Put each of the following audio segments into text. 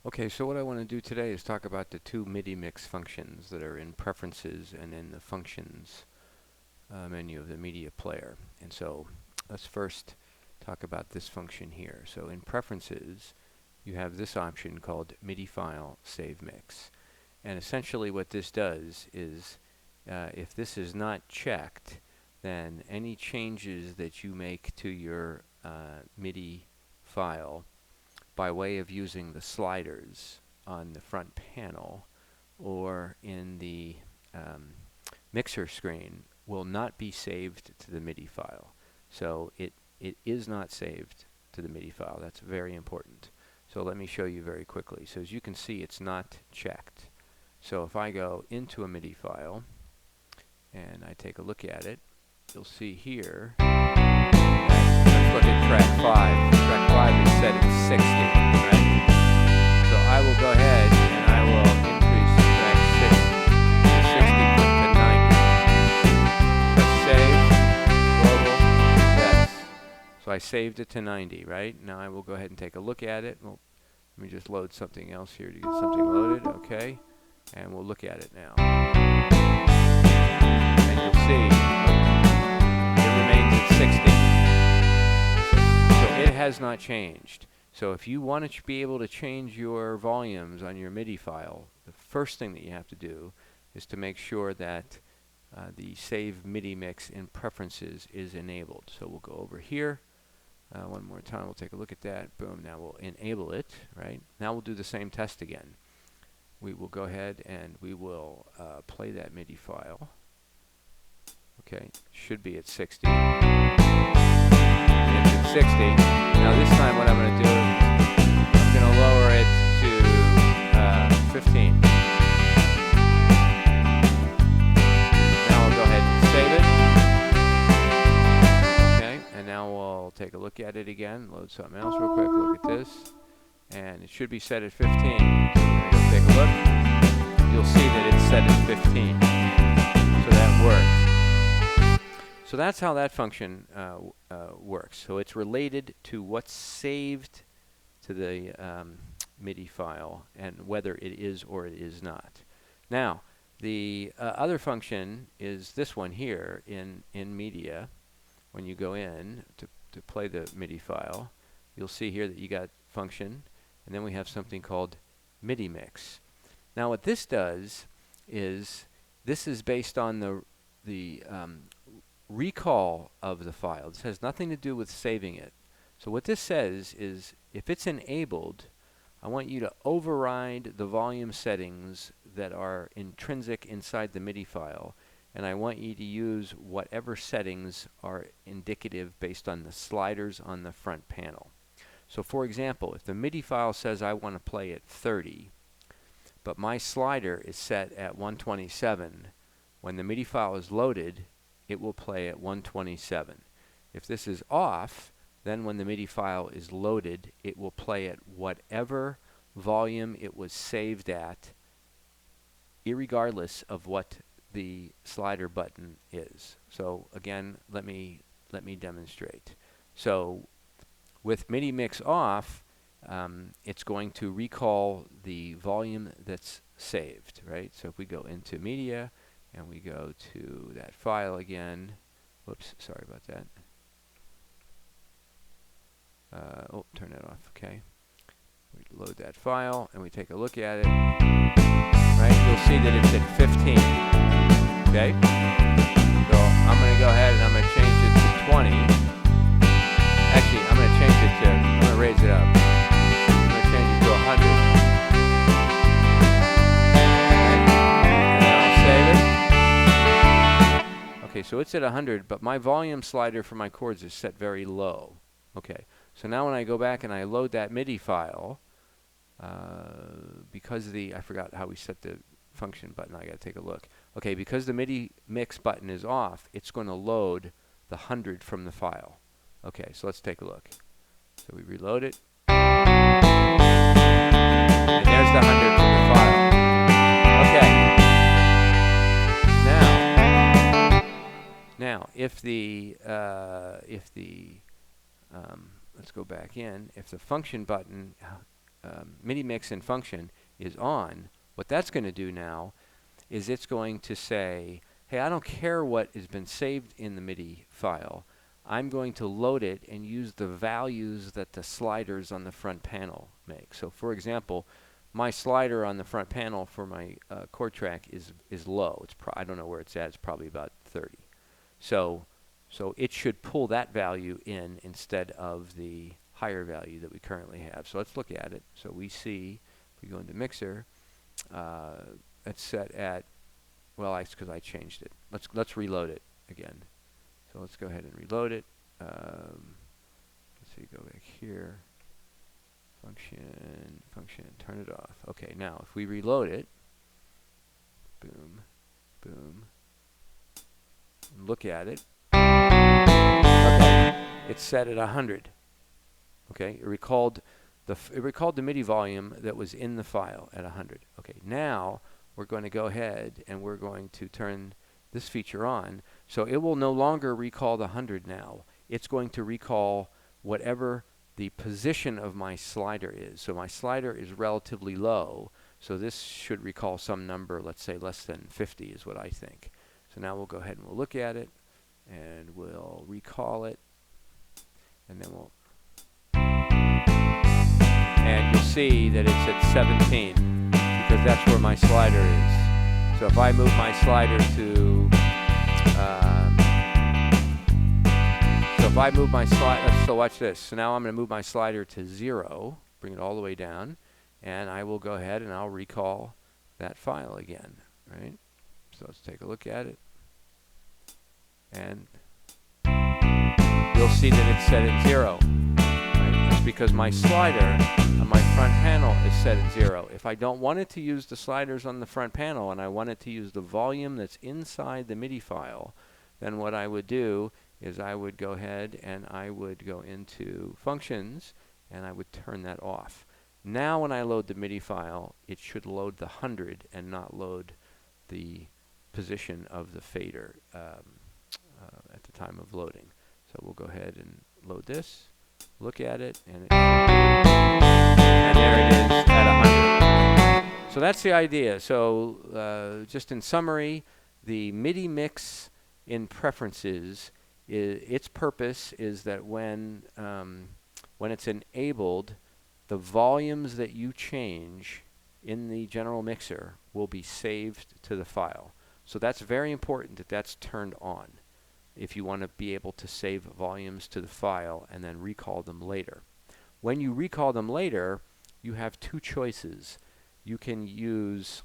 Okay, so what I want to do today is talk about the two MIDI mix functions that are in Preferences and in the Functions menu of the media player. And so let's first talk about this function here. So in Preferences, you have this option called midifile Save Mix. And essentially what this does is if this is not checked, then any changes that you make to your MIDI file by way of using the sliders on the front panel or in the mixer screen will not be saved to the MIDI file. So it is not saved to the MIDI file. That's very important. So let me show you very quickly. So as you can see, it's not checked. So if I go into a MIDI file and I take a look at it, you'll see here, let's look at track 5. Track 5 is set at 60, right? So I will go ahead and I will increase track 60 to 90. Press save, global, yes. So I saved it to 90, right? Now I will go ahead and take a look at it. Well, let me just load something else here to get something loaded, okay? And we'll look at it now. And you'll see it remains at 60. So it has not changed. So if you want to be able to change your volumes on your MIDI file, the first thing that you have to do is to make sure that the Save Midi Mix in Preferences is enabled. So we'll go over here. One more time, we'll take a look at that. Boom, now we'll enable it, right? Now we'll do the same test again. We will go ahead and we will play that MIDI file. Okay, should be at 60. And it's at 60. Now this time what I'm going to do is I'm going to lower it to 15. Now I'll go ahead and save it. Okay, and now we'll take a look at it again. Load something else real quick. Look at this. And it should be set at 15. So we're going to go take a look. You'll see that it's set at 15. So that worked. So that's how that function works. So it's related to what's saved to the MIDI file and whether it is or it is not. Now, the other function is this one here in Media. When you go in to play the MIDI file, you'll see here that you got function, and then we have something called MIDI Mix. Now what this does is this is based on the recall of the file. This has nothing to do with saving it. So what this says is if it's enabled, I want you to override the volume settings that are intrinsic inside the MIDI file, and I want you to use whatever settings are indicative based on the sliders on the front panel. So for example, if the MIDI file says I want to play at 30, but my slider is set at 127, when the MIDI file is loaded, it will play at 127. If this is off, then when the MIDI file is loaded, it will play at whatever volume it was saved at, irregardless of what the slider button is. So again, let me demonstrate. So with MIDI Mix off, it's going to recall the volume that's saved, right? So if we go into Media and we go to that file again, whoops, sorry about that. Oh, turn that off, okay. We load that file and we take a look at it, right? You'll see that it's at 15, okay? So I'm going to go ahead and I'm going to change it to 20. Actually, I'm going to change it to, I'm going to raise it up. I'm going to change it to 100. And I'll save it. Okay, so it's at 100, but my volume slider for my chords is set very low. Okay, so now when I go back and I load that MIDI file, because I forgot how we set the function button, I got to take a look. Okay, because the MIDI mix button is off, it's going to load the 100 from the file. Okay, so let's take a look. So we reload it. And there's the 100 from the file. Okay. Now, if the let's go back in. If the function button MIDI mix in function is on, what that's going to do now is it's going to say, hey, I don't care what has been saved in the MIDI file. I'm going to load it and use the values that the sliders on the front panel make. So for example, my slider on the front panel for my chord track is low. I don't know where it's at. It's probably about 30. So it should pull that value in instead of the higher value that we currently have. So let's look at it. So we see, if we go into Mixer, it's set at, well, it's because I changed it. Let's reload it again. So let's go ahead and reload it. Let's see, go back here. Function, turn it off. Okay, now if we reload it, boom, boom, and look at it. Okay, it's set at 100. Okay, it recalled the MIDI volume that was in the file at 100. Okay, now we're going to go ahead and we're going to turn this feature on. So it will no longer recall the 100 now. It's going to recall whatever the position of my slider is. So my slider is relatively low, so this should recall some number, let's say less than 50 is what I think. So now we'll go ahead and we'll look at it, and we'll recall it, and then we'll, and you'll see that it's at 17, because that's where my slider is. So if I move my slider to, so watch this. So now I'm going to move my slider to 0, bring it all the way down, and I will go ahead and I'll recall that file again, right? So let's take a look at it. And you'll see that it's set at 0. Right? That's because my slider on my front panel is set at 0. If I don't want it to use the sliders on the front panel and I want it to use the volume that's inside the MIDI file, then what I would do is I would go ahead and I would go into Functions and I would turn that off. Now when I load the MIDI file, it should load the 100 and not load the position of the fader at the time of loading. So we'll go ahead and load this, look at it, and there it is at 100. So that's the idea. So just in summary, the MIDI mix in preferences, its purpose is that when it's enabled, the volumes that you change in the general mixer will be saved to the file. So that's very important that that's turned on if you want to be able to save volumes to the file and then recall them later. When you recall them later, you have two choices. You can use,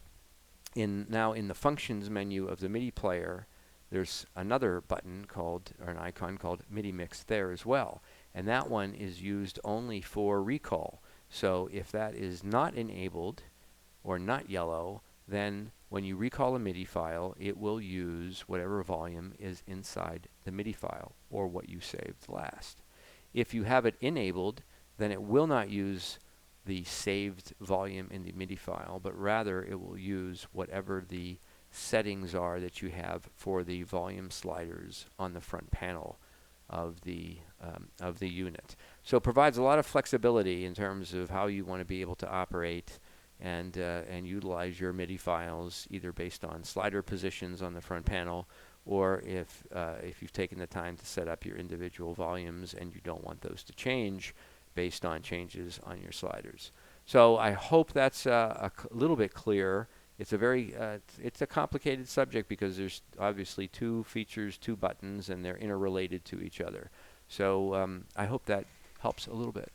now in the Functions menu of the MIDI player, there's another button called, or an icon called MIDI Mix there as well. And that one is used only for recall. So if that is not enabled or not yellow, then when you recall a MIDI file, it will use whatever volume is inside the MIDI file or what you saved last. If you have it enabled, then it will not use the saved volume in the MIDI file, but rather it will use whatever the settings are that you have for the volume sliders on the front panel of the unit. So it provides a lot of flexibility in terms of how you want to be able to operate and utilize your MIDI files, either based on slider positions on the front panel, or if you've taken the time to set up your individual volumes and you don't want those to change based on changes on your sliders. So I hope that's a little bit clearer. It's a very it's a complicated subject because there's obviously two features, two buttons, and they're interrelated to each other. So I hope that helps a little bit.